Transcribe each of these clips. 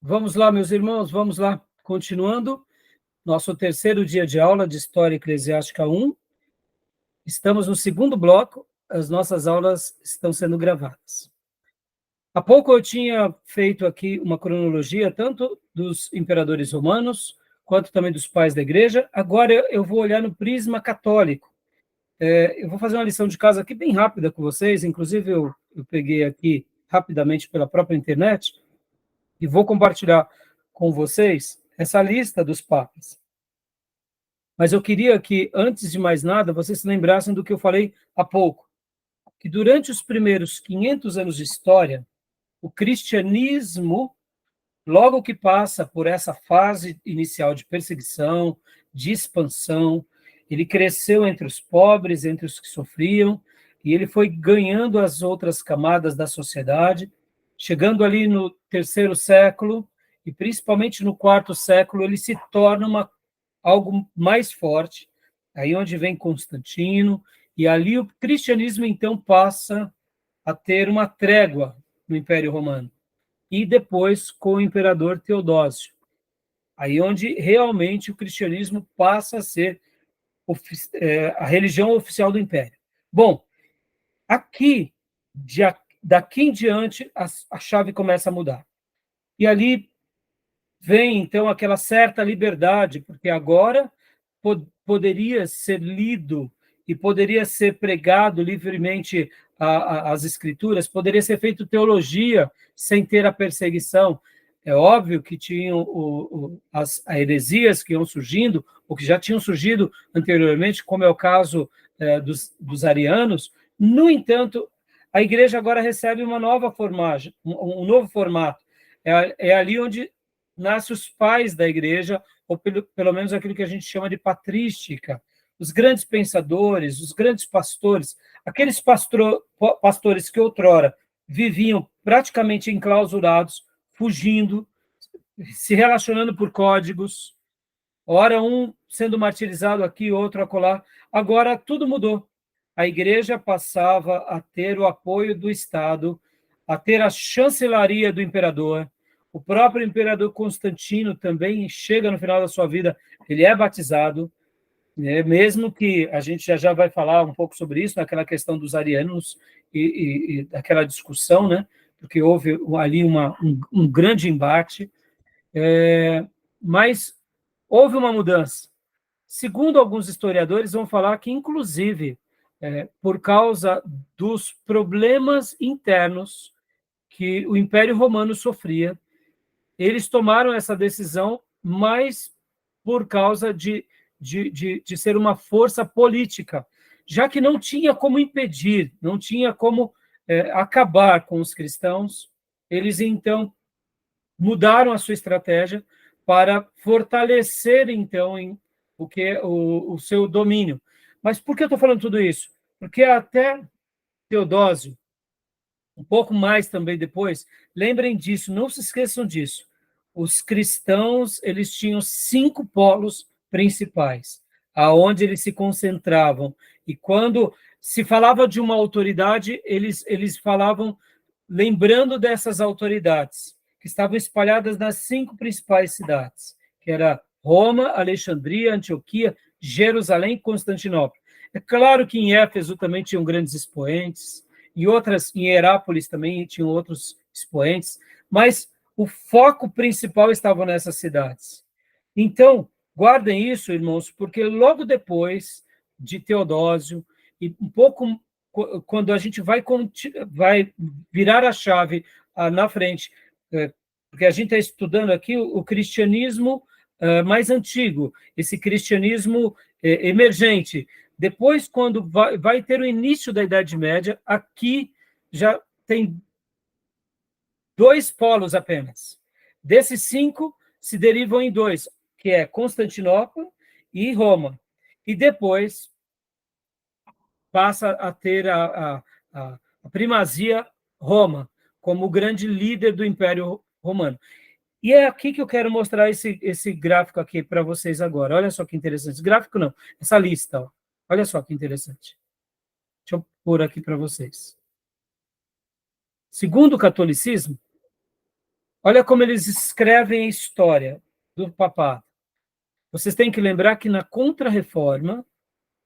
Vamos lá, meus irmãos, vamos lá. Continuando nosso terceiro dia de aula de História Eclesiástica 1. Estamos no segundo bloco, as nossas aulas estão sendo gravadas. Há pouco eu tinha feito aqui uma cronologia, tanto dos imperadores romanos, quanto também dos pais da igreja. Agora eu vou olhar no prisma católico. Eu vou fazer uma lição de casa aqui bem rápida com vocês, inclusive eu peguei aqui rapidamente pela própria internet, e vou compartilhar com vocês essa lista dos papas. Mas eu queria que, antes de mais nada, vocês se lembrassem do que eu falei há pouco, que durante os primeiros 500 anos de história, o cristianismo, logo que passa por essa fase inicial de perseguição, de expansão, ele cresceu entre os pobres, entre os que sofriam, e ele foi ganhando as outras camadas da sociedade, chegando ali no terceiro século, e principalmente no quarto século, ele se torna algo mais forte, aí onde vem Constantino, e ali o cristianismo então passa a ter uma trégua no Império Romano, e depois com o imperador Teodósio, aí onde realmente o cristianismo passa a ser a religião oficial do Império. Bom, aqui, daqui em diante, a chave começa a mudar. E ali vem, então, aquela certa liberdade, porque agora poderia ser lido e poderia ser pregado livremente as escrituras, poderia ser feito teologia sem ter a perseguição. É óbvio que tinham as heresias que iam surgindo, ou que já tinham surgido anteriormente, como é o caso dos arianos. No entanto, a igreja agora recebe uma nova formagem, um novo formato. É ali onde nascem os pais da igreja, ou pelo menos aquilo que a gente chama de patrística, os grandes pensadores, os grandes pastores, aqueles pastores que outrora viviam praticamente enclausurados, fugindo, se relacionando por códigos, ora um sendo martirizado aqui, outro acolá. Agora tudo mudou. A igreja passava a ter o apoio do Estado, a ter a chancelaria do imperador. O próprio imperador Constantino também chega no final da sua vida, ele é batizado, mesmo que a gente já vai falar um pouco sobre isso, naquela questão dos arianos e daquela discussão, né? Porque houve ali um grande embate, mas houve uma mudança. Segundo alguns historiadores, vão falar que, inclusive, por causa dos problemas internos que o Império Romano sofria, eles tomaram essa decisão mais por causa de ser uma força política, já que não tinha como impedir, não tinha como acabar com os cristãos, eles então mudaram a sua estratégia para fortalecer, então, o seu domínio. Mas por que eu estou falando tudo isso? Porque até Teodósio, um pouco mais também depois, lembrem disso, não se esqueçam disso. Os cristãos, eles tinham 5 polos principais, aonde eles se concentravam. E quando se falava de uma autoridade, eles falavam lembrando dessas autoridades, que estavam espalhadas nas 5 principais cidades, que era Roma, Alexandria, Antioquia, Jerusalém e Constantinopla. É claro que em Éfeso também tinham grandes expoentes, em Herápolis também tinham outros expoentes, mas o foco principal estava nessas cidades. Então, guardem isso, irmãos, porque logo depois de Teodósio, e um pouco quando a gente vai virar a chave na frente, porque a gente está estudando aqui o cristianismo mais antigo, esse cristianismo emergente. Depois, quando vai ter o início da Idade Média, aqui já tem 2 polos apenas. Desses 5, se derivam em 2, que é Constantinopla e Roma. E depois passa a ter a primazia Roma, como o grande líder do Império Romano. E é aqui que eu quero mostrar esse gráfico aqui para vocês agora. Olha só que interessante. Esse gráfico não, essa lista. Ó. Olha só que interessante. Deixa eu pôr aqui para vocês. Segundo o catolicismo, Olha como eles escrevem a história do papado. Vocês têm que lembrar que na Contra-Reforma,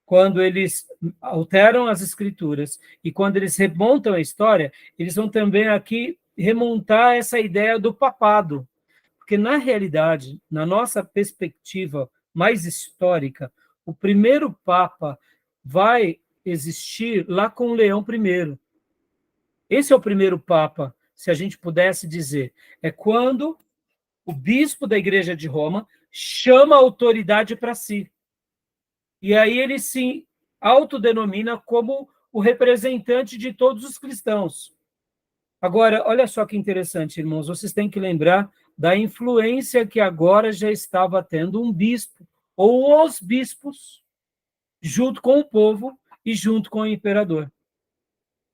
quando eles alteram as escrituras e quando eles remontam a história, eles vão também aqui remontar essa ideia do papado. Porque, na realidade, na nossa perspectiva mais histórica, o primeiro Papa vai existir lá com Leão I. Esse é o primeiro Papa, se a gente pudesse dizer. É quando o bispo da Igreja de Roma chama a autoridade para si. E aí ele se autodenomina como o representante de todos os cristãos. Agora, olha só que interessante, irmãos, vocês têm que lembrar da influência que agora já estava tendo um bispo, ou os bispos, junto com o povo e junto com o imperador.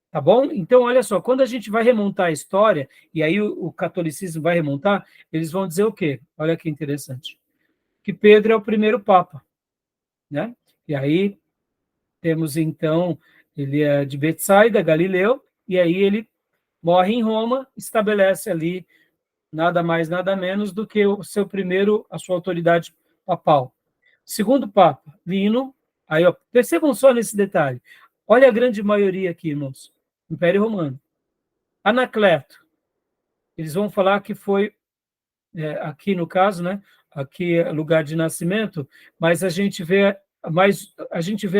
Tá bom? Então, olha só, quando a gente vai remontar a história, e aí o catolicismo vai remontar, eles vão dizer o quê? Olha que interessante. Que Pedro é o primeiro papa, né? E aí temos, então, ele é de Betsaida, Galileu, e aí ele morre em Roma, estabelece ali nada mais, nada menos do que a sua autoridade papal. Segundo Papa, Lino, aí, ó, percebam só nesse detalhe. Olha a grande maioria aqui, irmãos. Império Romano. Anacleto, eles vão falar que foi, aqui no caso, né? Aqui é lugar de nascimento, mas a gente vê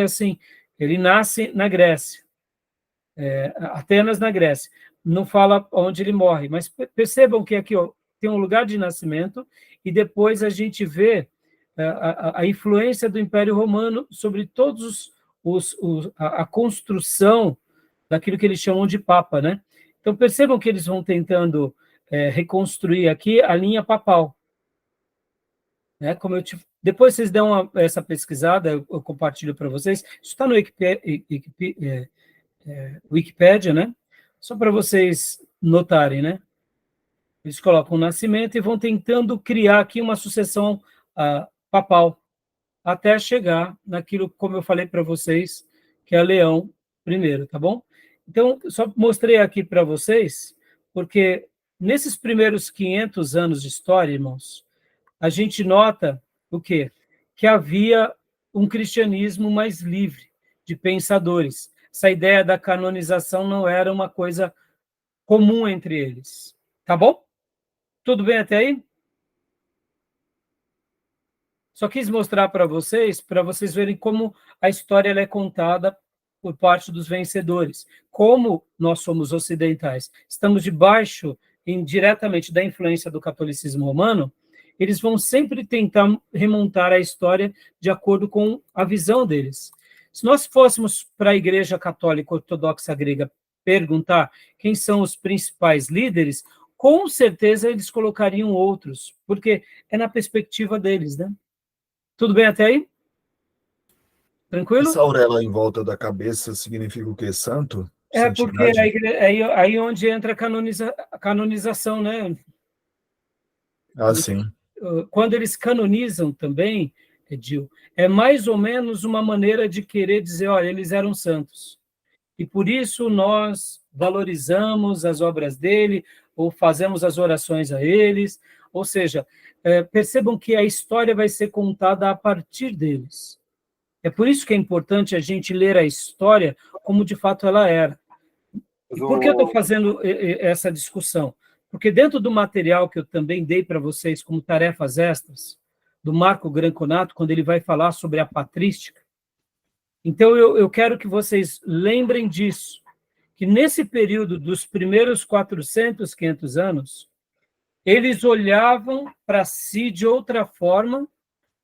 assim, ele nasce na Grécia, Atenas na Grécia. Não fala onde ele morre, mas percebam que aqui, ó, tem um lugar de nascimento e depois a gente vê a influência do Império Romano sobre todos a construção daquilo que eles chamam de Papa, né? Então percebam que eles vão tentando reconstruir aqui a linha papal, né? Como depois vocês dão essa pesquisada, eu compartilho para vocês. Isso está no Wikipédia, né? Só para vocês notarem, né? Eles colocam o nascimento e vão tentando criar aqui uma sucessão papal, até chegar naquilo, como eu falei para vocês, que é Leão I, tá bom? Então, só mostrei aqui para vocês, porque nesses primeiros 500 anos de história, irmãos, a gente nota o quê? Que havia um cristianismo mais livre de pensadores. Essa ideia da canonização não era uma coisa comum entre eles. Tá bom? Tudo bem até aí? Só quis mostrar para vocês verem como a história é contada por parte dos vencedores. Como nós somos ocidentais, estamos debaixo indiretamente da influência do catolicismo romano, eles vão sempre tentar remontar a história de acordo com a visão deles. Se nós fôssemos para a Igreja Católica Ortodoxa Grega perguntar quem são os principais líderes, com certeza eles colocariam outros, porque é na perspectiva deles, né? Tudo bem até aí? Tranquilo? Essa auréola em volta da cabeça significa o quê? Santo? É porque Santidade? aí onde entra a canonização, né? Ah, sim. Quando eles canonizam também, Edil, é mais ou menos uma maneira de querer dizer, olha, eles eram santos. E por isso nós valorizamos as obras dele, ou fazemos as orações a eles. Ou seja, percebam que a história vai ser contada a partir deles. É por isso que é importante a gente ler a história como de fato ela era. E por que eu estou fazendo essa discussão? Porque dentro do material que eu também dei para vocês como tarefas extras, do Marco Granconato, quando ele vai falar sobre a patrística, então eu quero que vocês lembrem disso, que nesse período dos primeiros 400, 500 anos, eles olhavam para si de outra forma,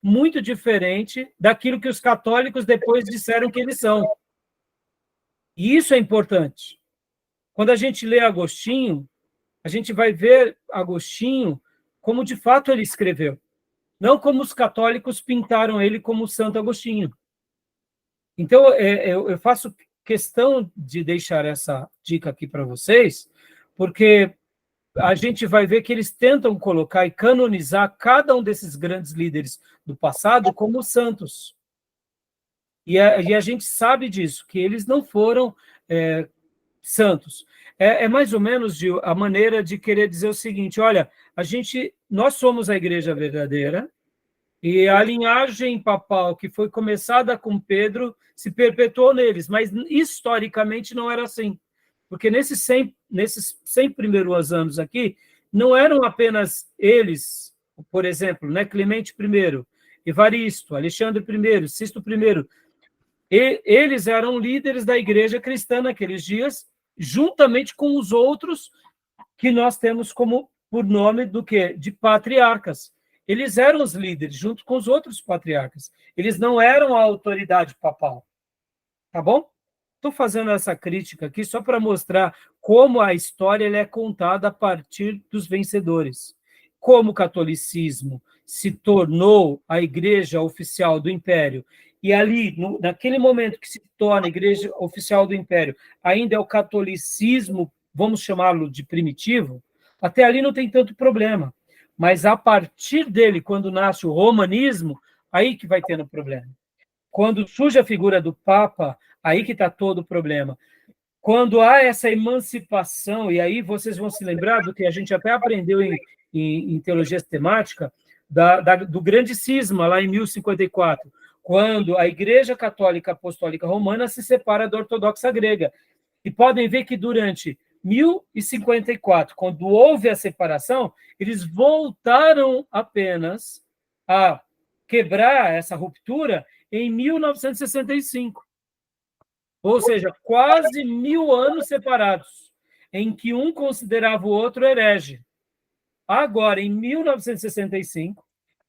muito diferente daquilo que os católicos depois disseram que eles são. E isso é importante. Quando a gente lê Agostinho, a gente vai ver Agostinho como de fato ele escreveu, não como os católicos pintaram ele como Santo Agostinho. Então, eu faço questão de deixar essa dica aqui para vocês, porque a gente vai ver que eles tentam colocar e canonizar cada um desses grandes líderes do passado como santos. E a gente sabe disso, que eles não foram santos. É mais ou menos a maneira de querer dizer o seguinte: olha, nós somos a igreja verdadeira, e a linhagem papal que foi começada com Pedro se perpetuou neles, mas historicamente não era assim. Porque nesses 100 primeiros anos aqui, não eram apenas eles, por exemplo, né, Clemente I, Evaristo, Alexandre I, Sisto I, eles eram líderes da igreja cristã naqueles dias, juntamente com os outros que nós temos como por nome do quê? De patriarcas. Eles eram os líderes, junto com os outros patriarcas. Eles não eram a autoridade papal. Tá bom? Estou fazendo essa crítica aqui só para mostrar como a história é contada a partir dos vencedores. Como o catolicismo se tornou a igreja oficial do Império, e ali, naquele momento que se torna a igreja oficial do Império, ainda é o catolicismo, vamos chamá-lo de primitivo, até ali não tem tanto problema. Mas a partir dele, quando nasce o romanismo, aí que vai tendo problema. Quando surge a figura do Papa, aí que está todo o problema. Quando há essa emancipação, e aí vocês vão se lembrar do que a gente até aprendeu em teologia sistemática, do grande cisma, lá em 1054, quando a Igreja Católica Apostólica Romana se separa da ortodoxa grega. E podem ver que durante 1054, quando houve a separação, eles voltaram apenas a quebrar essa ruptura em 1965. Ou seja, quase 1000 anos separados, em que um considerava o outro herege. Agora, em 1965,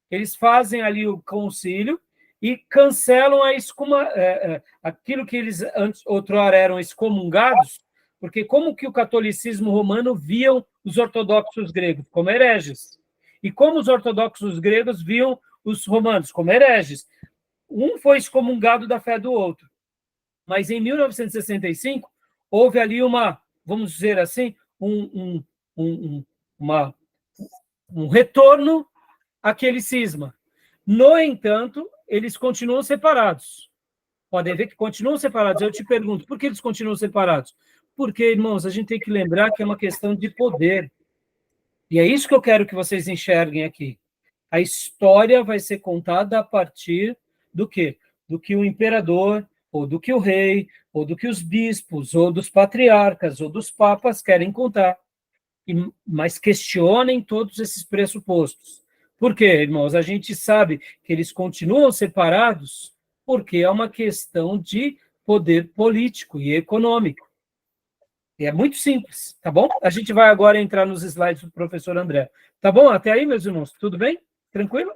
eles fazem ali o concílio e cancelam aquilo que eles outrora eram excomungados, porque como que o catolicismo romano viam os ortodoxos gregos? Como hereges. E como os ortodoxos gregos viam os romanos? Como hereges. Um foi excomungado da fé do outro. Mas em 1965, houve ali vamos dizer assim, um retorno àquele cisma. No entanto, eles continuam separados. Podem ver que continuam separados. Eu te pergunto, por que eles continuam separados? Porque, irmãos, a gente tem que lembrar que é uma questão de poder. E é isso que eu quero que vocês enxerguem aqui. A história vai ser contada a partir do quê? Do que o imperador, ou do que o rei, ou do que os bispos, ou dos patriarcas, ou dos papas querem contar. Mas questionem todos esses pressupostos. Por quê, irmãos? A gente sabe que eles continuam separados porque é uma questão de poder político e econômico. E é muito simples, tá bom? A gente vai agora entrar nos slides do professor André. Tá bom? Até aí, meus irmãos? Tudo bem? Tranquilo?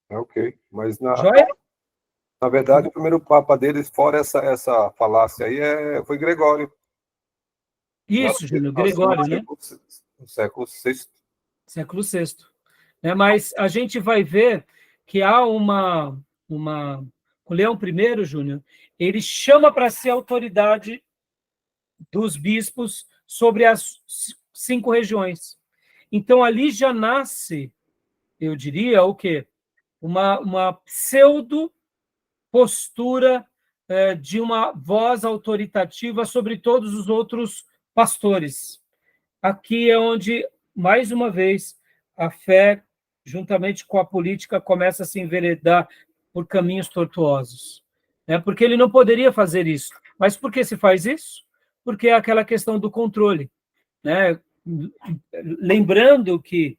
É ok. Mas, Joia? na verdade, o primeiro papa deles, fora essa falácia aí, foi Gregório. Isso, Júnior, Gregório, né? No século VI. Século VI. Mas a gente vai ver que há o Leão I, Júnior, ele chama para si a autoridade dos bispos sobre as 5 regiões. Então, ali já nasce, eu diria, o quê? Uma pseudo-postura de uma voz autoritativa sobre todos os outros pastores. Aqui é onde, mais uma vez, a fé, juntamente com a política, começa a se enveredar por caminhos tortuosos. Porque ele não poderia fazer isso. Mas por que se faz isso? Porque é aquela questão do controle. Lembrando que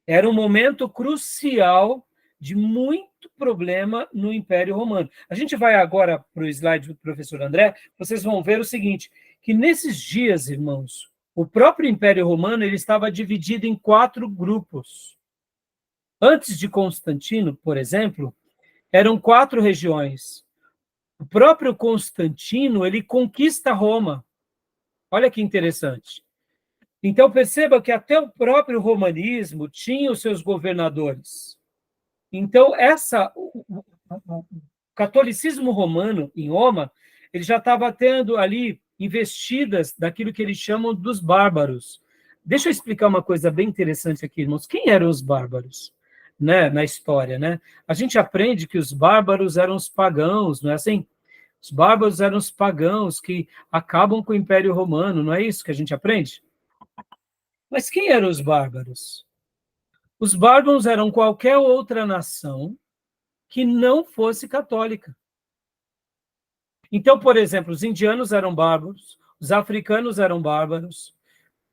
era um momento crucial de muito problema no Império Romano. A gente vai agora para o slide do professor André, vocês vão ver o seguinte, que nesses dias, irmãos, o próprio Império Romano ele estava dividido em 4 grupos. Antes de Constantino, por exemplo, eram 4 regiões. O próprio Constantino ele conquista Roma. Olha que interessante. Então, perceba que até o próprio romanismo tinha os seus governadores. Então, o catolicismo romano em Roma, ele já estava tendo ali investidas daquilo que eles chamam dos bárbaros. Deixa eu explicar uma coisa bem interessante aqui, irmãos. Quem eram os bárbaros, na história, A gente aprende que os bárbaros eram os pagãos, não é assim? Os bárbaros eram os pagãos que acabam com o Império Romano, não é isso que a gente aprende? Mas quem eram os bárbaros? Os bárbaros eram qualquer outra nação que não fosse católica. Então, por exemplo, os indianos eram bárbaros, os africanos eram bárbaros,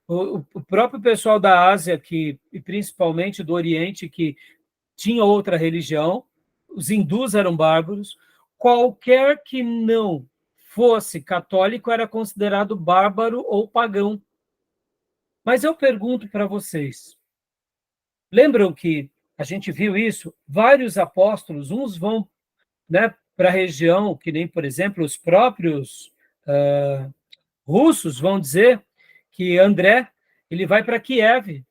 o próprio pessoal da Ásia, e principalmente do Oriente, que tinha outra religião, os hindus eram bárbaros, qualquer que não fosse católico era considerado bárbaro ou pagão. Mas eu pergunto para vocês, lembram que a gente viu isso? Vários apóstolos, uns vão, né, para a região, que nem, por exemplo, os próprios russos vão dizer que André ele vai para Kiev,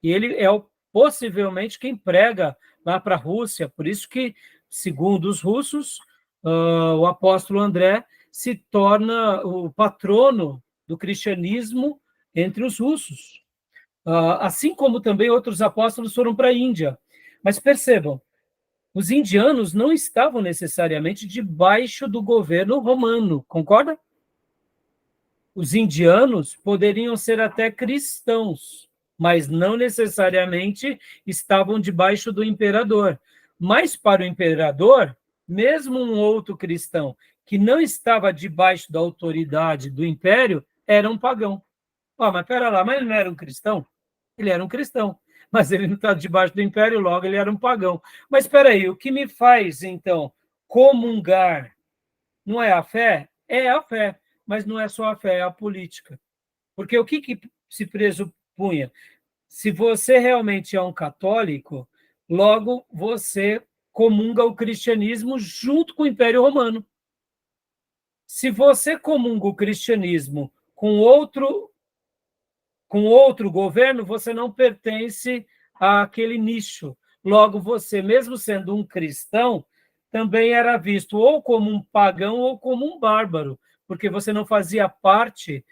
e ele é possivelmente quem prega lá para a Rússia. Por isso que, segundo os russos, o apóstolo André se torna o patrono do cristianismo entre os russos. Assim como também outros apóstolos foram para a Índia. Mas percebam, os indianos não estavam necessariamente debaixo do governo romano, concorda? Os indianos poderiam ser até cristãos, mas não necessariamente estavam debaixo do imperador. Mas para o imperador, mesmo um outro cristão que não estava debaixo da autoridade do império, era um pagão. Mas espera lá, mas ele não era um cristão? Ele era um cristão, mas ele não está debaixo do império, logo ele era um pagão. Mas espera aí, o que me faz, então, comungar não é a fé? É a fé, mas não é só a fé, é a política. Porque o que se presupunha? Se você realmente é um católico, logo você comunga o cristianismo junto com o Império Romano. Se você comunga o cristianismo com outro governo, você não pertence àquele nicho. Logo, você, mesmo sendo um cristão, também era visto ou como um pagão ou como um bárbaro, porque você não fazia parte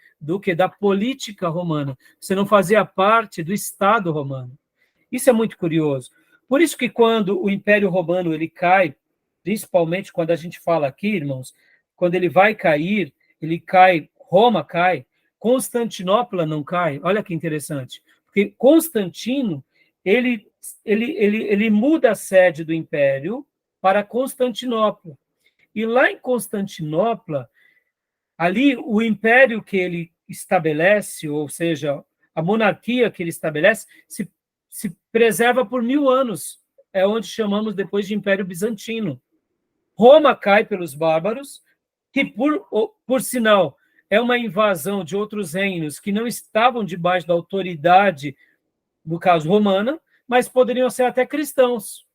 da política romana, você não fazia parte do Estado romano. Isso é muito curioso. Por isso que quando o Império Romano ele cai, principalmente quando a gente fala aqui, irmãos, quando ele vai cair, ele cai, Roma cai, Constantinopla não cai. Olha que interessante. Porque Constantino, ele muda a sede do império para Constantinopla. E lá em Constantinopla, ali o império que ele estabelece, ou seja, a monarquia que ele estabelece, se preserva por 1000 anos. É onde chamamos depois de Império Bizantino. Roma cai pelos bárbaros, que, por sinal, é uma invasão de outros reinos que não estavam debaixo da autoridade, no caso romana, mas poderiam ser até cristãos.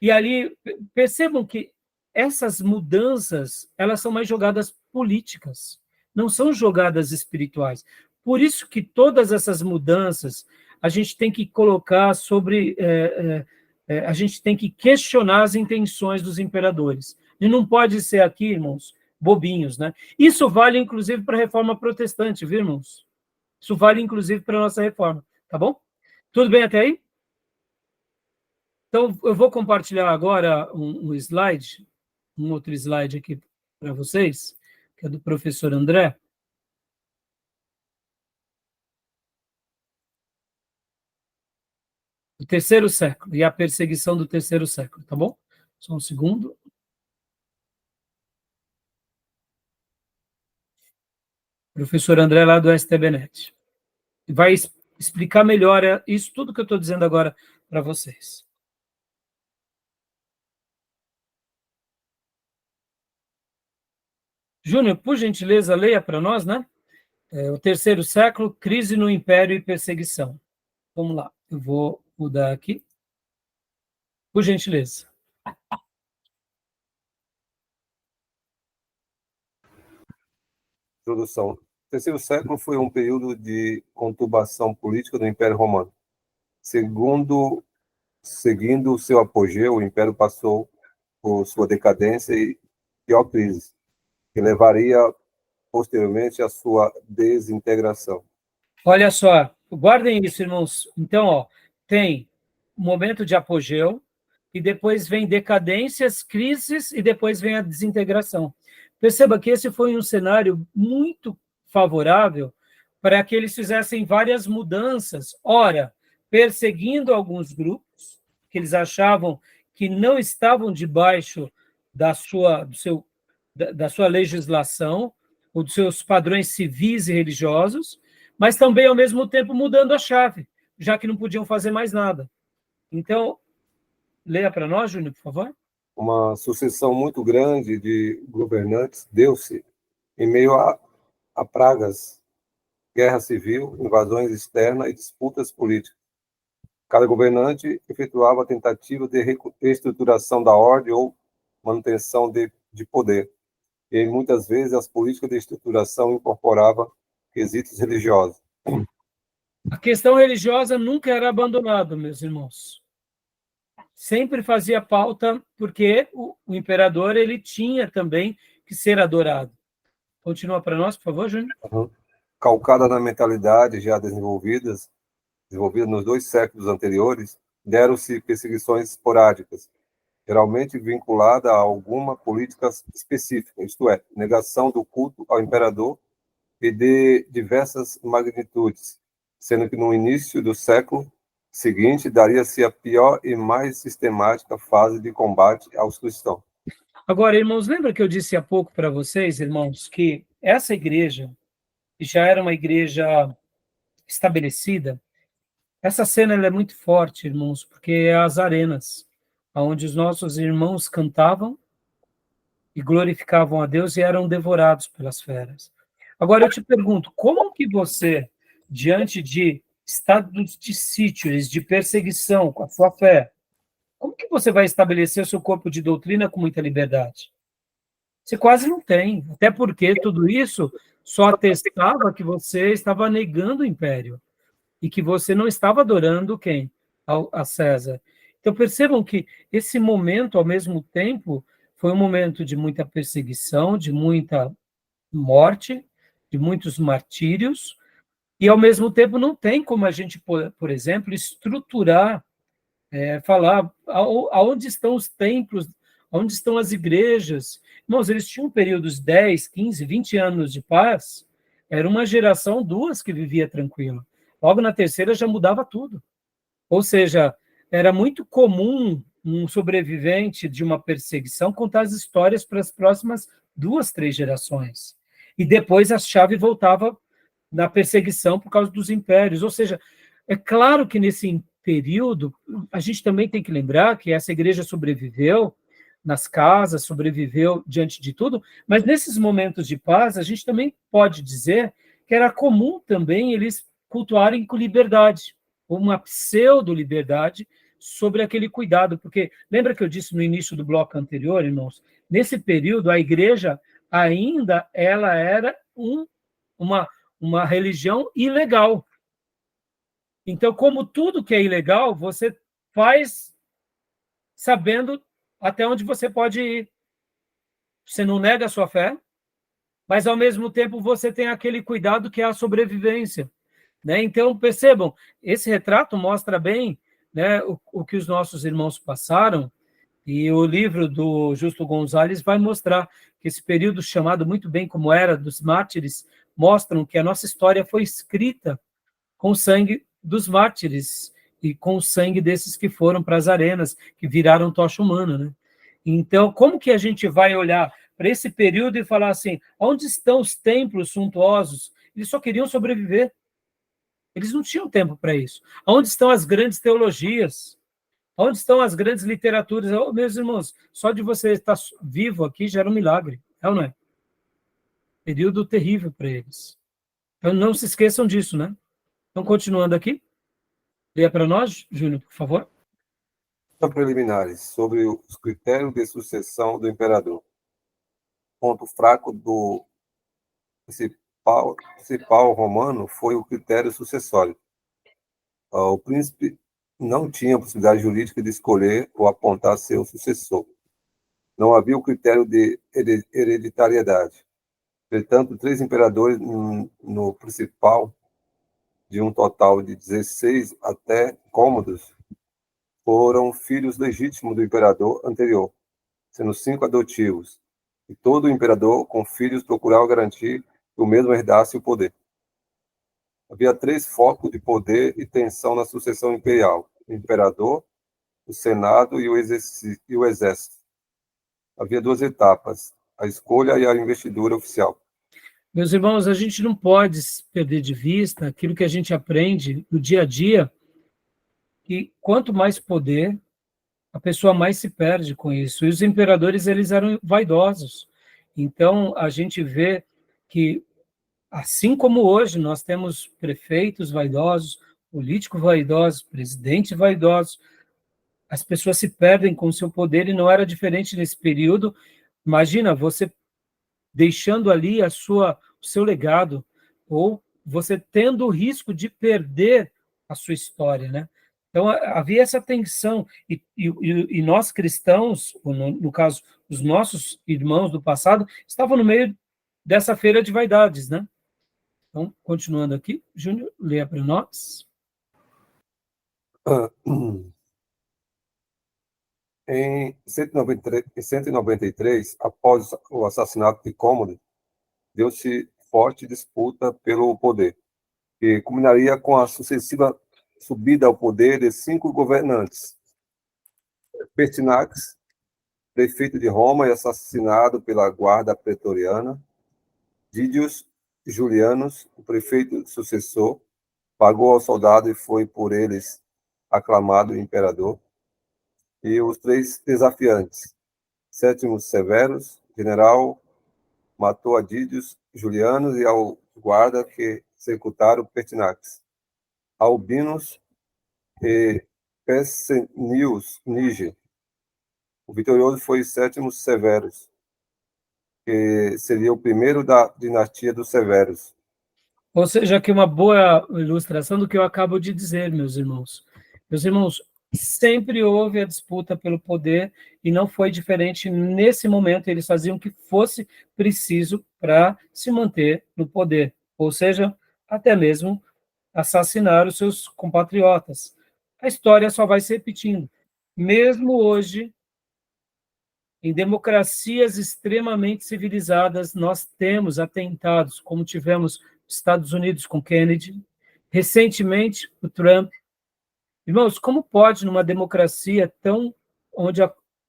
E ali, percebam que essas mudanças, elas são mais jogadas políticas, não são jogadas espirituais. Por isso que todas essas mudanças, a gente tem que colocar sobre... a gente tem que questionar as intenções dos imperadores. E não pode ser aqui, irmãos, bobinhos, né? Isso vale, inclusive, para a reforma protestante, viu, irmãos? Isso vale, inclusive, para a nossa reforma, tá bom? Tudo bem até aí? Então, eu vou compartilhar agora um slide, um outro slide aqui para vocês, que é do professor André. O terceiro século, e a perseguição do terceiro século, tá bom? Só um segundo. Professor André, lá do STBnet. Vai explicar melhor isso tudo que eu estou dizendo agora para vocês. Júnior, por gentileza, leia para nós, né? O terceiro século, crise no império e perseguição. Vamos lá, eu vou mudar aqui. Por gentileza. Introdução. O terceiro século foi um período de conturbação política do Império Romano. Seguindo o seu apogeu, o Império passou por sua decadência e pior crise, que levaria posteriormente à sua desintegração. Olha só, guardem isso, irmãos. Então, tem momento de apogeu, e depois vem decadências, crises, e depois vem a desintegração. Perceba que esse foi um cenário muito favorável para que eles fizessem várias mudanças. Ora, perseguindo alguns grupos que eles achavam que não estavam debaixo da sua legislação, ou dos seus padrões civis e religiosos, mas também, ao mesmo tempo, mudando a chave, já que não podiam fazer mais nada. Então, leia para nós, Júnior, por favor. Uma sucessão muito grande de governantes deu-se em meio a pragas, guerra civil, invasões externas e disputas políticas. Cada governante efetuava a tentativa de reestruturação da ordem ou manutenção de poder. E muitas vezes as políticas de estruturação incorporavam quesitos religiosos. A questão religiosa nunca era abandonada, meus irmãos. Sempre fazia pauta, porque o imperador ele tinha também que ser adorado. Continua para nós, por favor, Júnior. Calcada na mentalidade já desenvolvida nos 2 séculos anteriores, deram-se perseguições esporádicas, geralmente vinculada a alguma política específica, isto é, negação do culto ao imperador e de diversas magnitudes, sendo que no início do século seguinte daria-se a pior e mais sistemática fase de combate aos cristãos. Agora, irmãos, lembra que eu disse há pouco para vocês, irmãos, que essa igreja, que já era uma igreja estabelecida, essa cena ela é muito forte, irmãos, porque é as arenas, onde os nossos irmãos cantavam e glorificavam a Deus e eram devorados pelas feras. Agora eu te pergunto, como que você, diante de estados de sítios, de perseguição com a sua fé, como que você vai estabelecer o seu corpo de doutrina com muita liberdade? Você quase não tem, até porque tudo isso só atestava que você estava negando o império e que você não estava adorando quem? A César. Então percebam que esse momento, ao mesmo tempo, foi um momento de muita perseguição, de muita morte, de muitos martírios, e ao mesmo tempo não tem como a gente, por exemplo, estruturar, falar aonde estão os templos, onde estão as igrejas. Irmãos, eles tinham períodos 10, 15, 20 anos de paz, era uma geração, 2 que vivia tranquila. Logo na terceira já mudava tudo. Ou seja, era muito comum um sobrevivente de uma perseguição contar as histórias para as próximas 2, 3 gerações. E depois a chave voltava na perseguição por causa dos impérios. Ou seja, é claro que nesse período, a gente também tem que lembrar que essa igreja sobreviveu nas casas, sobreviveu diante de tudo, mas nesses momentos de paz, a gente também pode dizer que era comum também eles cultuarem com liberdade, uma pseudo-liberdade sobre aquele cuidado, porque lembra que eu disse no início do bloco anterior, irmãos, nesse período a igreja ainda ela era uma religião ilegal. Então, como tudo que é ilegal, você faz sabendo até onde você pode ir. Você não nega a sua fé, mas ao mesmo tempo você tem aquele cuidado que é a sobrevivência. Né? Então, percebam, esse retrato mostra bem, né, o que os nossos irmãos passaram, e o livro do Justo Gonzalez vai mostrar que esse período chamado muito bem como era dos mártires, mostram que a nossa história foi escrita com o sangue dos mártires e com o sangue desses que foram para as arenas, que viraram tocha humana. Né? Então, como que a gente vai olhar para esse período e falar assim, onde estão os templos suntuosos? Eles só queriam sobreviver. Eles não tinham tempo para isso. Onde estão as grandes teologias? Onde estão as grandes literaturas? Oh, meus irmãos, só de você estar vivo aqui já era um milagre, é ou não é? Período terrível para eles. Então, não se esqueçam disso, né? Então, continuando aqui. Leia para nós, Júnior, por favor. Preliminares sobre os critérios de sucessão do imperador. Ponto fraco do principal romano foi o critério sucessório. O príncipe não tinha possibilidade jurídica de escolher ou apontar seu sucessor. Não havia o critério de hereditariedade. Portanto, 3 imperadores no principal, de um total de 16 até cômodos, foram filhos legítimos do imperador anterior, sendo 5 adotivos. E todo imperador com filhos procurava garantir que o mesmo herdasse o poder. Havia 3 focos de poder e tensão na sucessão imperial: o imperador, o senado e o exército. Havia 2 etapas: a escolha e a investidura oficial. Meus irmãos, a gente não pode perder de vista aquilo que a gente aprende no dia a dia, que quanto mais poder, a pessoa mais se perde com isso. E os imperadores, eles eram vaidosos. Então, a gente vê que, assim como hoje, nós temos prefeitos vaidosos, políticos vaidosos, presidentes vaidosos, as pessoas se perdem com o seu poder, e não era diferente nesse período. Imagina, você deixando ali o seu legado, ou você tendo o risco de perder a sua história, né? Então, havia essa tensão, e nós cristãos, no caso, os nossos irmãos do passado, estavam no meio dessa feira de vaidades, né? Então, continuando aqui, Júnior, leia para nós. Em 193, após o assassinato de Cômodo, deu-se forte disputa pelo poder, que culminaria com a sucessiva subida ao poder de 5 governantes. Pertinax, prefeito de Roma e assassinado pela guarda pretoriana. Didius Julianus, o prefeito sucessor, pagou ao soldado e foi por eles aclamado imperador. E os 3 desafiantes: Sétimo Severus, general, matou a Didius Julianus e ao guarda que executaram Pertinax. Albinus e Pescennius Niger. O vitorioso foi Sétimo Severus, que seria o primeiro da dinastia dos Severos. Ou seja, aqui uma boa ilustração do que eu acabo de dizer, meus irmãos. Meus irmãos, sempre houve a disputa pelo poder, e não foi diferente nesse momento. Eles faziam o que fosse preciso para se manter no poder, ou seja, até mesmo assassinar os seus compatriotas. A história só vai se repetindo. Mesmo hoje, em democracias extremamente civilizadas, nós temos atentados, como tivemos nos Estados Unidos com Kennedy, recentemente o Trump. Irmãos, como pode, numa democracia onde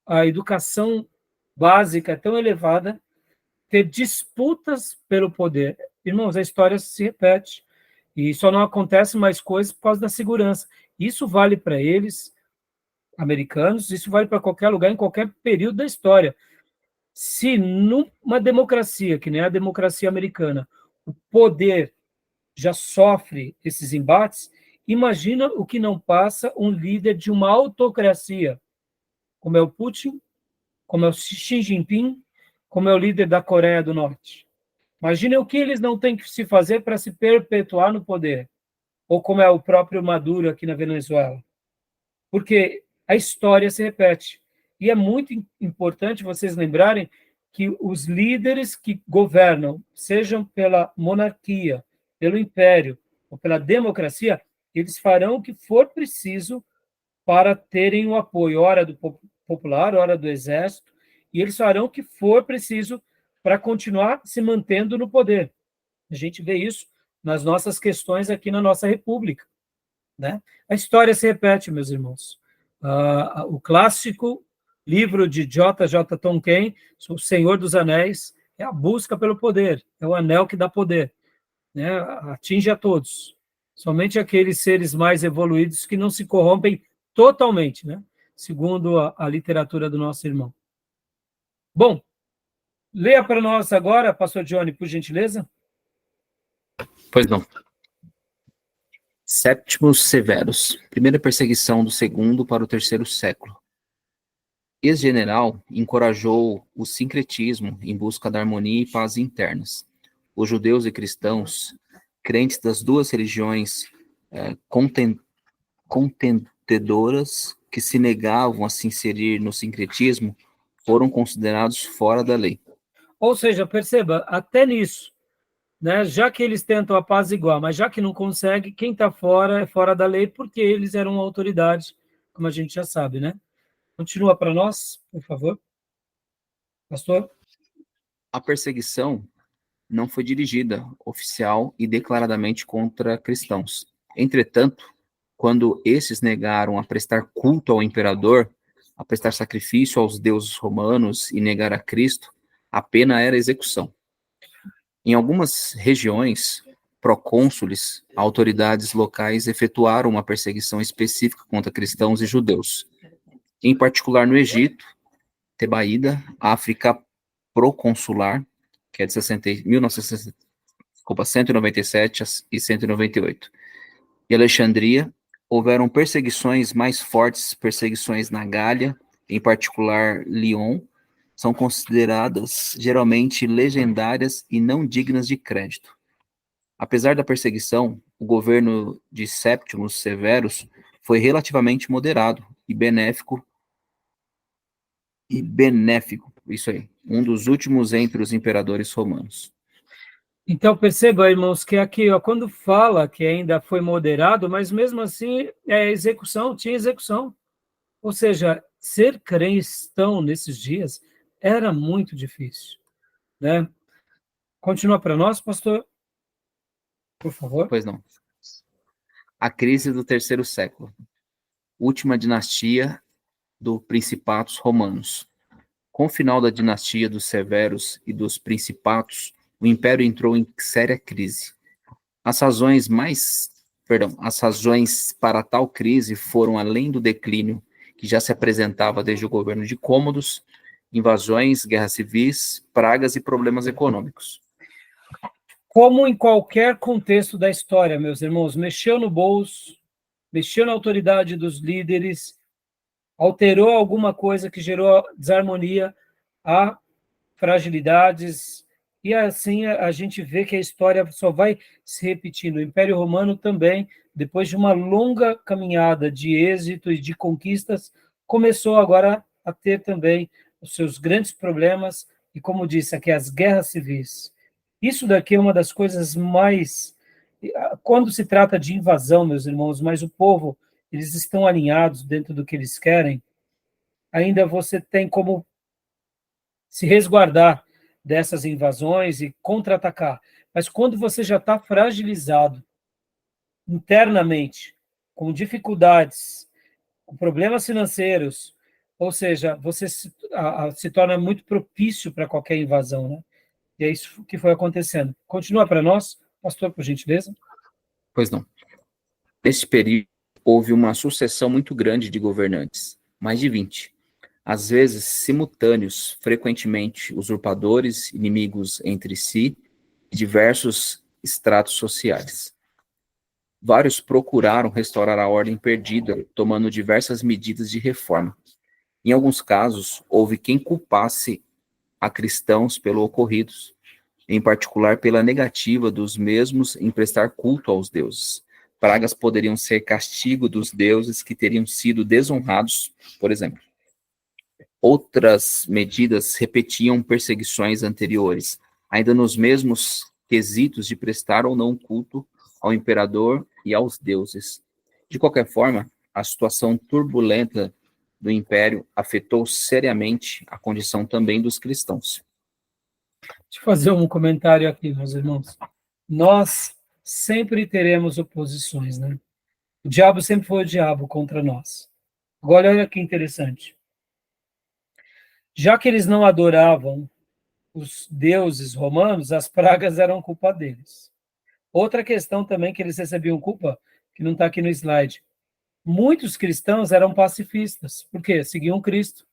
a educação básica é tão elevada, ter disputas pelo poder? Irmãos, a história se repete, e só não acontece mais coisas por causa da segurança. Isso vale para eles, americanos, isso vale para qualquer lugar, em qualquer período da história. Se numa democracia, que nem a democracia americana, o poder já sofre esses embates, imagina o que não passa um líder de uma autocracia, como é o Putin, como é o Xi Jinping, como é o líder da Coreia do Norte. Imagina o que eles não têm que se fazer para se perpetuar no poder, ou como é o próprio Maduro aqui na Venezuela. Porque a história se repete. E é muito importante vocês lembrarem que os líderes que governam, sejam pela monarquia, pelo império ou pela democracia, eles farão o que for preciso para terem o apoio, ora do popular, ora do exército, e eles farão o que for preciso para continuar se mantendo no poder. A gente vê isso nas nossas questões aqui na nossa república, né? A história se repete, meus irmãos. O clássico livro de J.J. Tolkien, O Senhor dos Anéis, é a busca pelo poder, é o anel que dá poder, né? Atinge a todos. Somente aqueles seres mais evoluídos que não se corrompem totalmente, né? Segundo a literatura do nosso irmão. Bom, leia para nós agora, pastor Johnny, por gentileza. Pois não. Sétimos Severus, primeira perseguição do 2º para o 3º século. Ex-general encorajou o sincretismo em busca da harmonia e paz internas. Os judeus e cristãos, crentes das 2 religiões contendedoras que se negavam a se inserir no sincretismo, foram considerados fora da lei. Ou seja, perceba, até nisso, né? Já que eles tentam apaziguar, mas já que não consegue, quem está fora é fora da lei, porque eles eram uma autoridade, como a gente já sabe, né? Continua para nós, por favor. Pastor? A perseguição não foi dirigida oficial e declaradamente contra cristãos. Entretanto, quando esses negaram a prestar culto ao imperador, a prestar sacrifício aos deuses romanos e negar a Cristo, a pena era execução. Em algumas regiões, procônsules, autoridades locais efetuaram uma perseguição específica contra cristãos e judeus. Em particular no Egito, Tebaída, África proconsular, que é de 197 e 198. E Alexandria, houveram perseguições mais fortes, perseguições na Gália, em particular Lyon, são consideradas geralmente legendárias e não dignas de crédito. Apesar da perseguição, o governo de Séptimos Severus foi relativamente moderado e benéfico, isso aí, um dos últimos entre os imperadores romanos. Então, perceba, irmãos, que aqui, ó, quando fala que ainda foi moderado, mas mesmo assim, tinha execução. Ou seja, ser cristão nesses dias era muito difícil, né? Continua para nós, pastor, por favor. Pois não. A crise do terceiro século. Última dinastia do Principatos Romanos. Com o final da dinastia dos Severos e dos Principatos, o Império entrou em séria crise. As razões para tal crise foram além do declínio que já se apresentava desde o governo de Cômodos, invasões, guerras civis, pragas e problemas econômicos. Como em qualquer contexto da história, meus irmãos, mexeu no bolso, mexeu na autoridade dos líderes, alterou alguma coisa que gerou desarmonia, há fragilidades, e assim a gente vê que a história só vai se repetindo. O Império Romano também, depois de uma longa caminhada de êxito e de conquistas, começou agora a ter também os seus grandes problemas, e como disse aqui, as guerras civis. Isso daqui é uma das coisas mais... Quando se trata de invasão, meus irmãos, mas o povo, eles estão alinhados dentro do que eles querem, ainda você tem como se resguardar dessas invasões e contra-atacar. Mas quando você já está fragilizado internamente, com dificuldades, com problemas financeiros, ou seja, você se torna muito propício para qualquer invasão, né? E é isso que foi acontecendo. Continua para nós, pastor, por gentileza. Pois não. Nesse período, houve uma sucessão muito grande de governantes, mais de 20. Às vezes simultâneos, frequentemente usurpadores, inimigos entre si, e diversos estratos sociais. Vários procuraram restaurar a ordem perdida, tomando diversas medidas de reforma. Em alguns casos, houve quem culpasse a cristãos pelo ocorrido, em particular pela negativa dos mesmos em prestar culto aos deuses. Pragas poderiam ser castigo dos deuses que teriam sido desonrados, por exemplo. Outras medidas repetiam perseguições anteriores, ainda nos mesmos quesitos de prestar ou não culto ao imperador e aos deuses. De qualquer forma, a situação turbulenta do império afetou seriamente a condição também dos cristãos. Deixa eu fazer um comentário aqui, meus irmãos. Nós sempre teremos oposições, né? O diabo sempre foi o diabo contra nós. Agora, olha que interessante. Já que eles não adoravam os deuses romanos, as pragas eram culpa deles. Outra questão também que eles recebiam culpa, que não está aqui no slide. Muitos cristãos eram pacifistas, porque seguiam Cristo.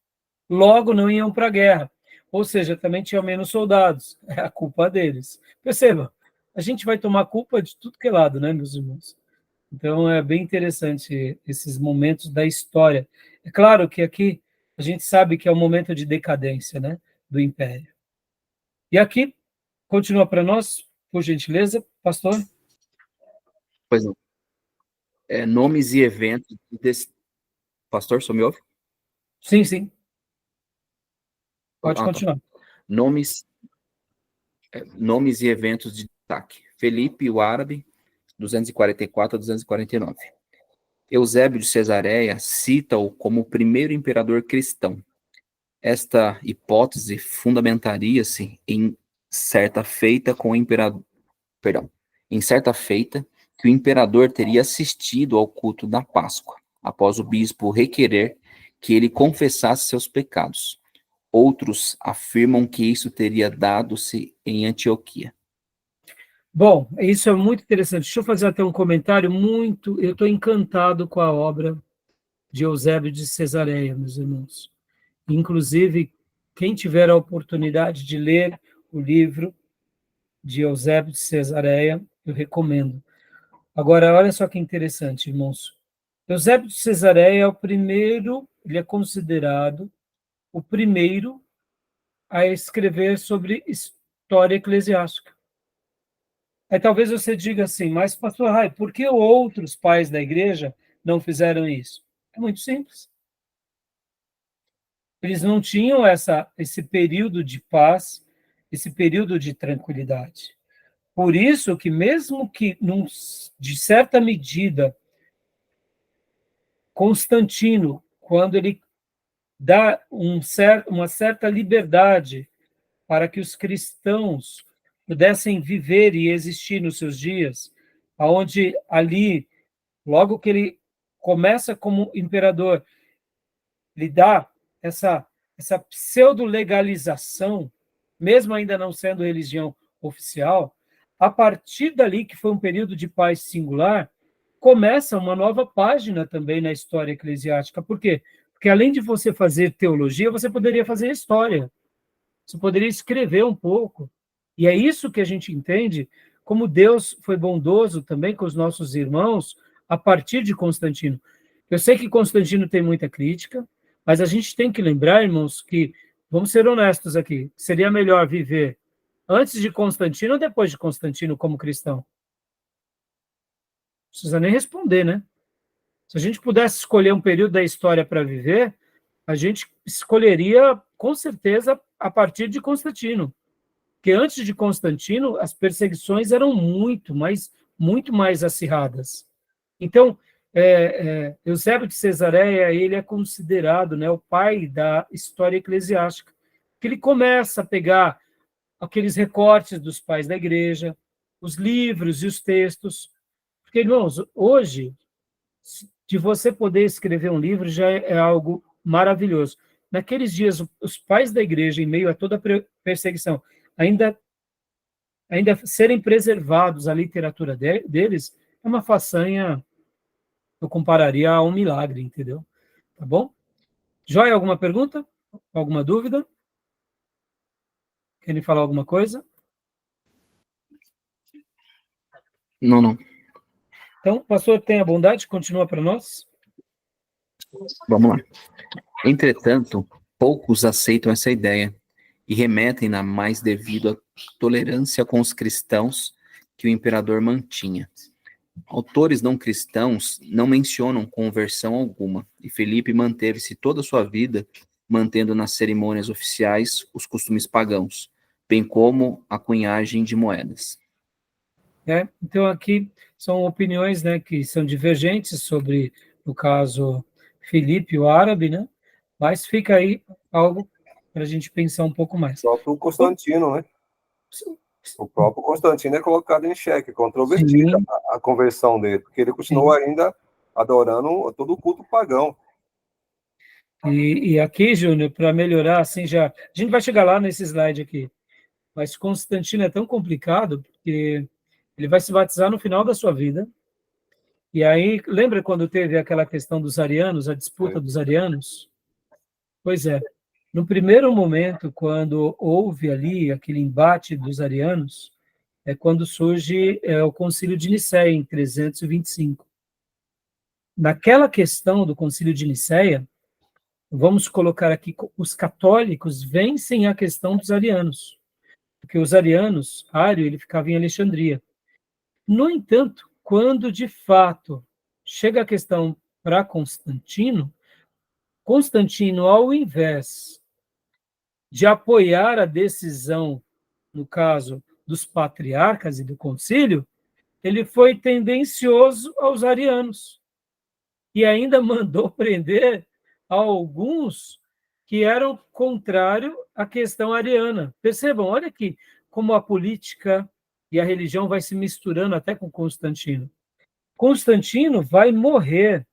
Logo, não iam para a guerra. Ou seja, também tinham menos soldados. É a culpa deles. Perceba, a gente vai tomar culpa de tudo que é lado, né, meus irmãos? Então, é bem interessante esses momentos da história. É claro que aqui a gente sabe que é um momento de decadência, né, do Império. E aqui, continua para nós, por gentileza, pastor. Pois não. Nomes e eventos desse... Pastor, só me ouve? Sim, sim. Pode continuar. Tá. Nomes e eventos de destaque. Felipe o Árabe, 244 a 249. Eusébio de Cesareia cita-o como o primeiro imperador cristão. Esta hipótese fundamentaria-se em certa feita com o imperador, em certa feita que o imperador teria assistido ao culto da Páscoa, após o bispo requerer que ele confessasse seus pecados. Outros afirmam que isso teria dado-se em Antioquia. Bom, isso é muito interessante. Deixa eu fazer até um comentário muito... Eu estou encantado com a obra de Eusébio de Cesareia, meus irmãos. Inclusive, quem tiver a oportunidade de ler o livro de Eusébio de Cesareia, eu recomendo. Agora, olha só que interessante, irmãos. Eusébio de Cesareia é o primeiro, ele é considerado o primeiro a escrever sobre história eclesiástica. Aí talvez você diga assim, mas pastor Rai, por que outros pais da igreja não fizeram isso? É muito simples. Eles não tinham esse período de paz, esse período de tranquilidade. Por isso que mesmo que, de certa medida, Constantino, quando ele dá uma certa liberdade para que os cristãos pudessem viver e existir nos seus dias, aonde ali, logo que ele começa como imperador, ele dá essa pseudo-legalização, mesmo ainda não sendo religião oficial, a partir dali, que foi um período de paz singular, começa uma nova página também na história eclesiástica. Por quê? Porque além de você fazer teologia, você poderia fazer história. Você poderia escrever um pouco. E é isso que a gente entende, como Deus foi bondoso também com os nossos irmãos a partir de Constantino. Eu sei que Constantino tem muita crítica, mas a gente tem que lembrar, irmãos, que, vamos ser honestos aqui, seria melhor viver antes de Constantino ou depois de Constantino como cristão? Não precisa nem responder, né? Se a gente pudesse escolher um período da história para viver, a gente escolheria, com certeza, a partir de Constantino. Porque antes de Constantino, as perseguições eram muito mais acirradas. Então, Eusébio de Cesareia, ele é considerado, né, o pai da história eclesiástica, que ele começa a pegar aqueles recortes dos pais da igreja, os livros e os textos. Porque, irmãos, hoje, de você poder escrever um livro já é algo maravilhoso. Naqueles dias, os pais da igreja, em meio a toda a perseguição, ainda serem preservados a literatura deles, é uma façanha, eu compararia a um milagre, entendeu? Tá bom? Joia, alguma pergunta? Alguma dúvida? Querem falar alguma coisa? Não. Então, pastor, tenha bondade, continua para nós. Vamos lá. Entretanto, poucos aceitam essa ideia e remetem-na mais devido à tolerância com os cristãos que o imperador mantinha. Autores não cristãos não mencionam conversão alguma, e Felipe manteve-se toda a sua vida mantendo nas cerimônias oficiais os costumes pagãos, bem como a cunhagem de moedas. Então, aqui são opiniões, né, que são divergentes sobre, no caso, Filipe, o árabe, né? Mas fica aí algo para a gente pensar um pouco mais. O próprio Constantino, né? O próprio Constantino é colocado em xeque, controvertida a conversão dele, porque ele continuou ainda adorando todo o culto pagão. E aqui, Júnior, para melhorar, assim, a gente vai chegar lá nesse slide aqui, mas Constantino é tão complicado, porque ele vai se batizar no final da sua vida, e aí, lembra quando teve aquela questão dos arianos, a disputa dos arianos? Pois é, no primeiro momento, quando houve ali aquele embate dos arianos, é quando surge o Concílio de Nicéia, em 325. Naquela questão do Concílio de Nicéia, vamos colocar aqui, os católicos vencem a questão dos arianos, porque os arianos, Ário, ele ficava em Alexandria. No entanto, quando de fato chega a questão para Constantino, ao invés de apoiar a decisão, no caso dos patriarcas e do concílio, ele foi tendencioso aos arianos e ainda mandou prender alguns que eram contrário à questão ariana. Percebam, olha aqui como a política e a religião vai se misturando até com Constantino. Constantino vai morrer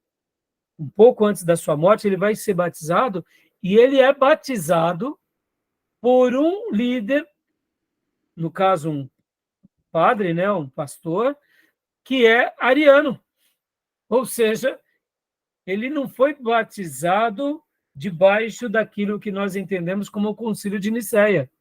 um pouco antes da sua morte, ele vai ser batizado, e ele é batizado por um líder, no caso um padre, né, um pastor, que é ariano. Ou seja, ele não foi batizado debaixo daquilo que nós entendemos como o Concílio de Nicéia,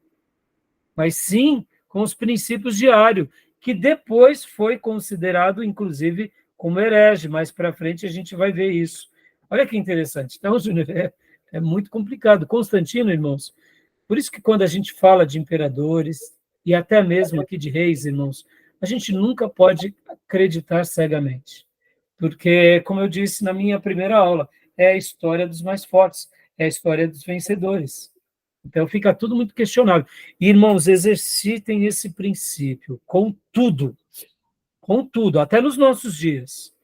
mas sim com os princípios de Ário, que depois foi considerado, inclusive, como herege. Mais para frente a gente vai ver isso. Olha que interessante. Então, Júnior, é muito complicado. Constantino, irmãos, por isso que quando a gente fala de imperadores, e até mesmo aqui de reis, irmãos, a gente nunca pode acreditar cegamente. Porque, como eu disse na minha primeira aula, é a história dos mais fortes, é a história dos vencedores. Então, fica tudo muito questionável. E, irmãos, exercitem esse princípio com tudo, até nos nossos dias,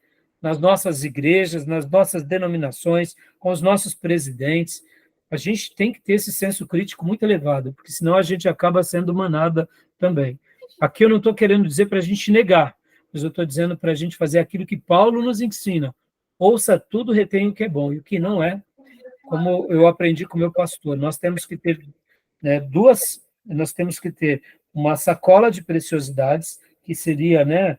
nas nossas igrejas, nas nossas denominações, com os nossos presidentes. A gente tem que ter esse senso crítico muito elevado, porque senão a gente acaba sendo manada também. Aqui eu não estou querendo dizer para a gente negar, mas eu estou dizendo para a gente fazer aquilo que Paulo nos ensina. Ouça tudo, retenha o que é bom, e o que não é, como eu aprendi com o meu pastor, nós temos que ter nós temos que ter uma sacola de preciosidades, que seria, né,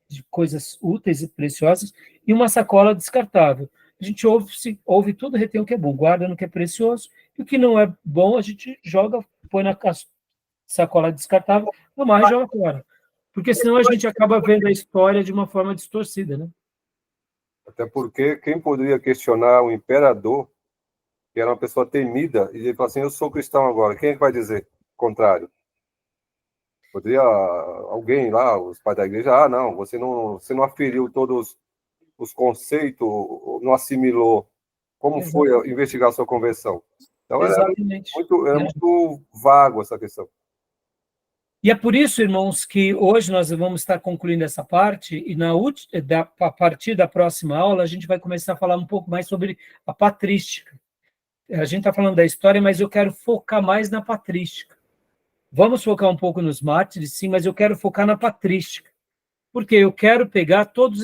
de coisas úteis e preciosas, e uma sacola descartável. A gente ouve tudo, retém o que é bom, guarda no que é precioso, e o que não é bom a gente joga, põe na sacola descartável, amarra e joga fora. Porque senão a gente acaba vendo a história de uma forma distorcida, né? Até porque quem poderia questionar o imperador, que era uma pessoa temida, e ele fala assim, eu sou cristão agora, quem é que vai dizer o contrário? Poderia alguém lá, os pais da igreja, não, você não aferiu todos os conceitos, não assimilou. Como foi investigar a sua conversão? Então, era muito vago essa questão. E é por isso, irmãos, que hoje nós vamos estar concluindo essa parte, e a partir da próxima aula a gente vai começar a falar um pouco mais sobre a patrística. A gente está falando da história, mas eu quero focar mais na patrística. Vamos focar um pouco nos mártires, sim, mas eu quero focar na patrística, porque eu quero pegar todos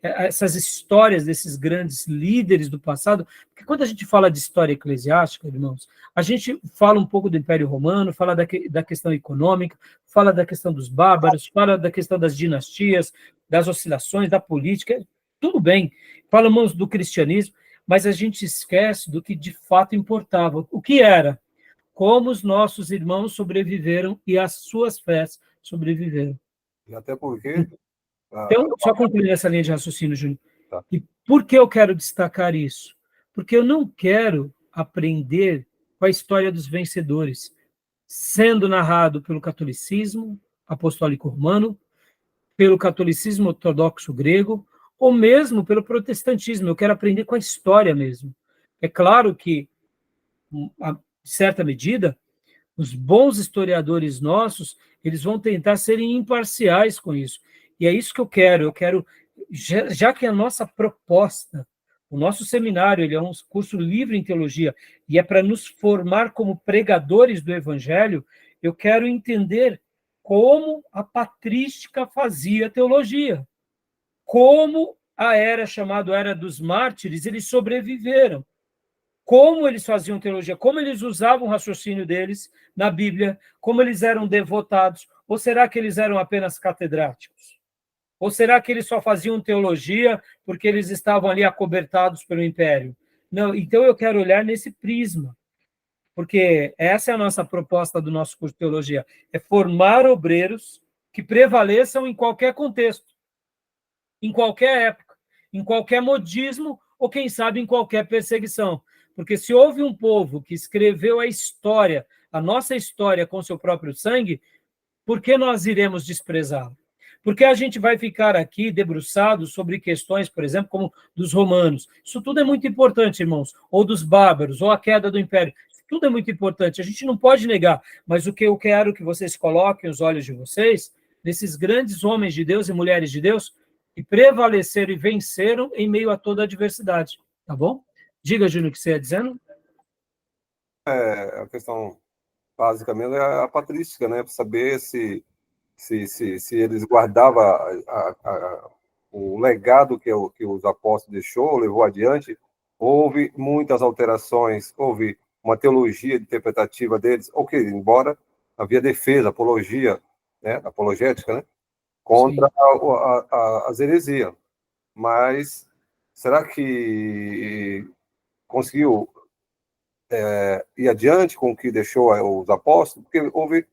essas histórias desses grandes líderes do passado, porque quando a gente fala de história eclesiástica, irmãos, a gente fala um pouco do Império Romano, fala da questão econômica, fala da questão dos bárbaros, fala da questão das dinastias, das oscilações, da política, tudo bem, falamos do cristianismo, mas a gente esquece do que de fato importava. O que era? Como os nossos irmãos sobreviveram e as suas fés sobreviveram. E até porque... Então, só concluir essa linha de raciocínio, Júnior. Tá. E por que eu quero destacar isso? Porque eu não quero aprender com a história dos vencedores, sendo narrado pelo catolicismo apostólico romano, pelo catolicismo ortodoxo grego, ou mesmo pelo protestantismo. Eu quero aprender com a história mesmo. É claro que, a certa medida, os bons historiadores nossos, eles vão tentar serem imparciais com isso. E é isso que eu quero. Já que a nossa proposta, o nosso seminário, ele é um curso livre em teologia, e é para nos formar como pregadores do evangelho, eu quero entender como a patrística fazia teologia, como a era chamada Era dos Mártires, eles sobreviveram, como eles faziam teologia, como eles usavam o raciocínio deles na Bíblia, como eles eram devotados, ou será que eles eram apenas catedráticos? Ou será que eles só faziam teologia porque eles estavam ali acobertados pelo império? Não, então eu quero olhar nesse prisma, porque essa é a nossa proposta do nosso curso de teologia, é formar obreiros que prevaleçam em qualquer contexto, em qualquer época, em qualquer modismo, ou quem sabe em qualquer perseguição. Porque se houve um povo que escreveu a história, a nossa história com seu próprio sangue, por que nós iremos desprezá-lo? Porque a gente vai ficar aqui debruçado sobre questões, por exemplo, como dos romanos. Isso tudo é muito importante, irmãos. Ou dos bárbaros, ou a queda do império. Isso tudo é muito importante. A gente não pode negar. Mas o que eu quero que vocês coloquem os olhos de vocês, nesses grandes homens de Deus e mulheres de Deus, que prevaleceram e venceram em meio a toda a adversidade. Tá bom? Diga, Júnior, o que você ia dizendo? a questão básica mesmo é a patrística, né? Para saber se eles guardavam o legado que os apóstolos deixou, levou adiante. Houve muitas alterações, houve uma teologia interpretativa deles, ok, embora havia defesa, apologia, né? Apologética, né? Contra as heresias. Mas será que conseguiu ir adiante com o que deixou os apóstolos? Porque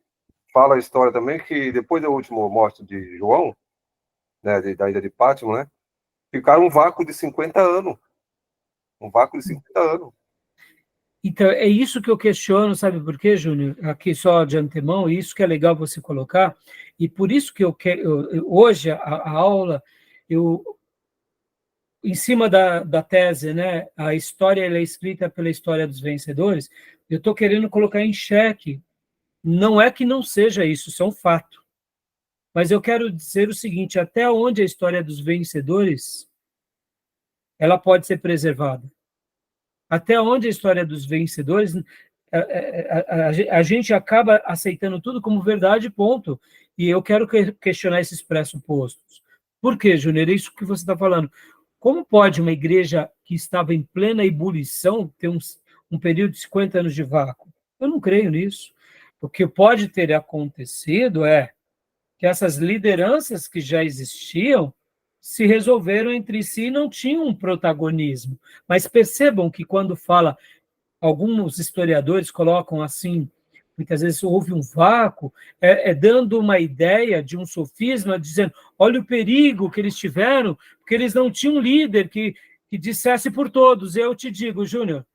fala a história também que depois da última morte de João, né, da ilha de Patmos, né, ficaram um vácuo de 50 anos. Um vácuo de 50 anos. Então, é isso que eu questiono, sabe por quê, Júnior? Aqui só de antemão, e isso que é legal você colocar, e por isso que eu quero, hoje, a aula, eu, em cima da tese, né, a história ela é escrita pela história dos vencedores, eu estou querendo colocar em xeque, não é que não seja isso, isso é um fato, mas eu quero dizer o seguinte, até onde a história dos vencedores, ela pode ser preservada? Até onde a história dos vencedores, a gente acaba aceitando tudo como verdade, ponto. E eu quero questionar esses pressupostos. Por quê, Júnior? É isso que você está falando. Como pode uma igreja que estava em plena ebulição ter um período de 50 anos de vácuo? Eu não creio nisso. O que pode ter acontecido é que essas lideranças que já existiam se resolveram entre si e não tinham um protagonismo. Mas percebam que quando fala, alguns historiadores colocam assim, muitas vezes houve um vácuo, dando uma ideia de um sofisma, dizendo, olha o perigo que eles tiveram, porque eles não tinham um líder que dissesse por todos. Eu te digo, Júnior,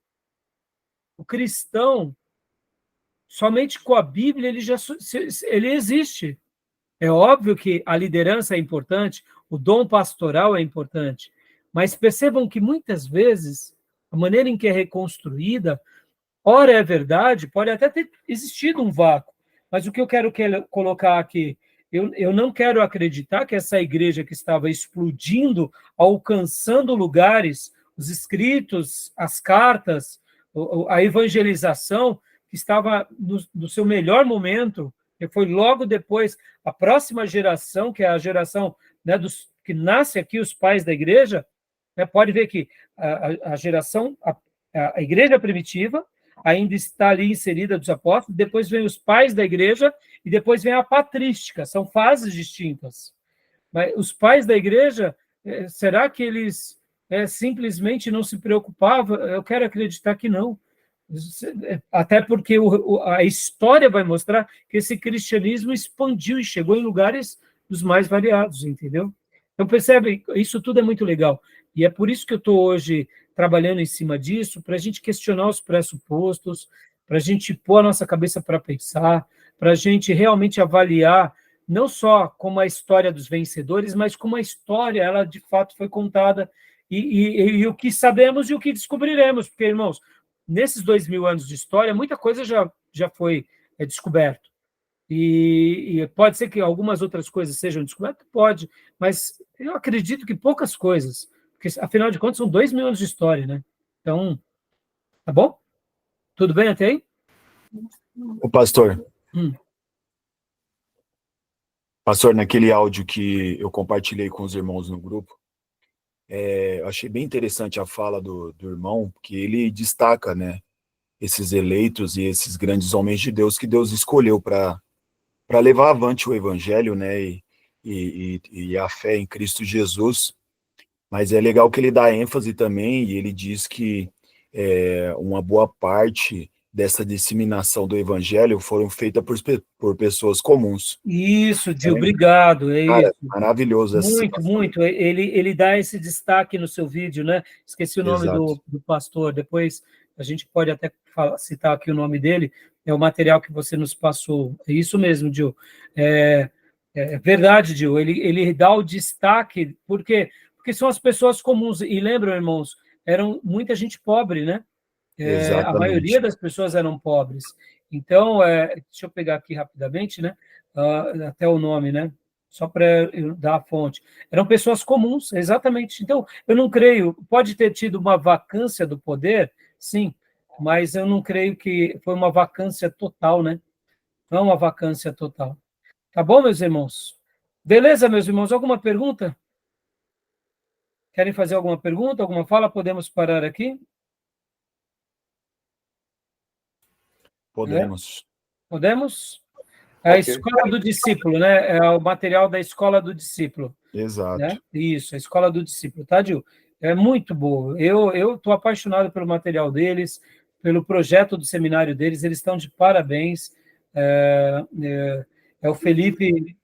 o cristão, somente com a Bíblia, ele existe. É óbvio que a liderança é importante, o dom pastoral é importante, mas percebam que muitas vezes a maneira em que é reconstruída, ora é verdade, pode até ter existido um vácuo, mas o que eu quero colocar aqui, eu não quero acreditar que essa igreja que estava explodindo, alcançando lugares, os escritos, as cartas, a evangelização, que estava no seu melhor momento, que foi logo depois, a próxima geração, que é a geração, né, que nasce aqui, os pais da igreja, né, pode ver que a geração, a igreja primitiva, ainda está ali inserida dos apóstolos, depois vem os pais da igreja, e depois vem a patrística, são fases distintas. Mas os pais da igreja, será que eles simplesmente não se preocupavam? Eu quero acreditar que não. Até porque a história vai mostrar que esse cristianismo expandiu e chegou em lugares dos mais variados, entendeu? Então, percebe, isso tudo é muito legal. E é por isso que eu estou hoje trabalhando em cima disso, para a gente questionar os pressupostos, para a gente pôr a nossa cabeça para pensar, para a gente realmente avaliar não só como a história dos vencedores, mas como a história, ela de fato foi contada, e o que sabemos e o que descobriremos, porque, irmãos, nesses 2000 anos de história, muita coisa já foi descoberto. E pode ser que algumas outras coisas sejam descobertas? Pode, mas eu acredito que poucas coisas, porque, afinal de contas, são 2000 anos de história, né? Então, tá bom? Tudo bem até aí? O pastor, Hum. naquele áudio que eu compartilhei com os irmãos no grupo, eu achei bem interessante a fala do irmão, que ele destaca, né, esses eleitos e esses grandes homens de Deus que Deus escolheu para levar avante o evangelho, né, e a fé em Cristo Jesus. Mas é legal que ele dá ênfase também, e ele diz que uma boa parte dessa disseminação do evangelho foram feitas por pessoas comuns. Isso, Dio, obrigado, é Cara, isso. maravilhoso essa Muito, situação. muito. Ele dá esse destaque no seu vídeo, né? Esqueci o nome Exato. do pastor, depois a gente pode até citar aqui o nome dele, é o material que você nos passou. É isso mesmo, Dio. É verdade, Dio, ele dá o destaque, porque são as pessoas comuns, e lembram, irmãos, eram muita gente pobre, né? A maioria Exatamente. das pessoas eram pobres. Então, deixa eu pegar aqui rapidamente, né? Até o nome, né? Só para dar a fonte. Eram pessoas comuns, exatamente. Então, eu não creio. Pode ter tido uma vacância do poder, sim. mas eu não creio que foi uma vacância total, né? Não é uma vacância total. Tá bom, meus irmãos? Beleza, meus irmãos? Alguma pergunta? Querem fazer alguma pergunta, alguma fala? Podemos parar aqui? Podemos. Podemos? É a Ok. escola do discípulo, né? É o material da escola do discípulo, Exato. né? Isso, a escola do discípulo, tá, Gil? É muito boa. Eu estou apaixonado pelo material deles, pelo projeto do seminário deles, eles estão de parabéns. É o Felipe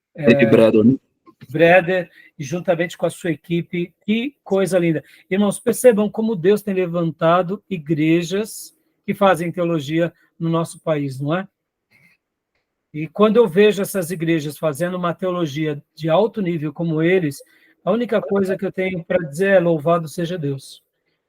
Breder, e juntamente com a sua equipe, que coisa linda. Irmãos, percebam como Deus tem levantado igrejas que fazem teologia no nosso país, não é? E quando eu vejo essas igrejas fazendo uma teologia de alto nível como eles, a única coisa que eu tenho para dizer é louvado seja Deus.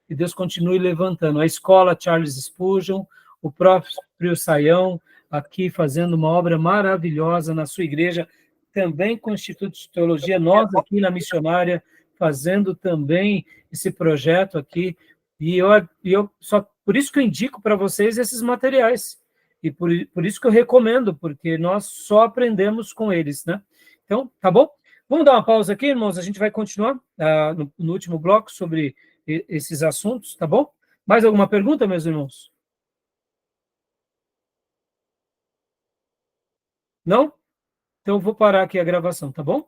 Que Deus continue levantando. A escola Charles Spurgeon, o próprio Saião, aqui fazendo uma obra maravilhosa na sua igreja, também com o Instituto de Teologia, nós aqui na Missionária, fazendo também esse projeto aqui. E eu só por isso que eu indico para vocês esses materiais. E por isso que eu recomendo, porque nós só aprendemos com eles, né? Então, tá bom? Vamos dar uma pausa aqui, irmãos, a gente vai continuar no último bloco sobre esses assuntos, tá bom? Mais alguma pergunta, meus irmãos? Não? Então eu vou parar aqui a gravação, tá bom?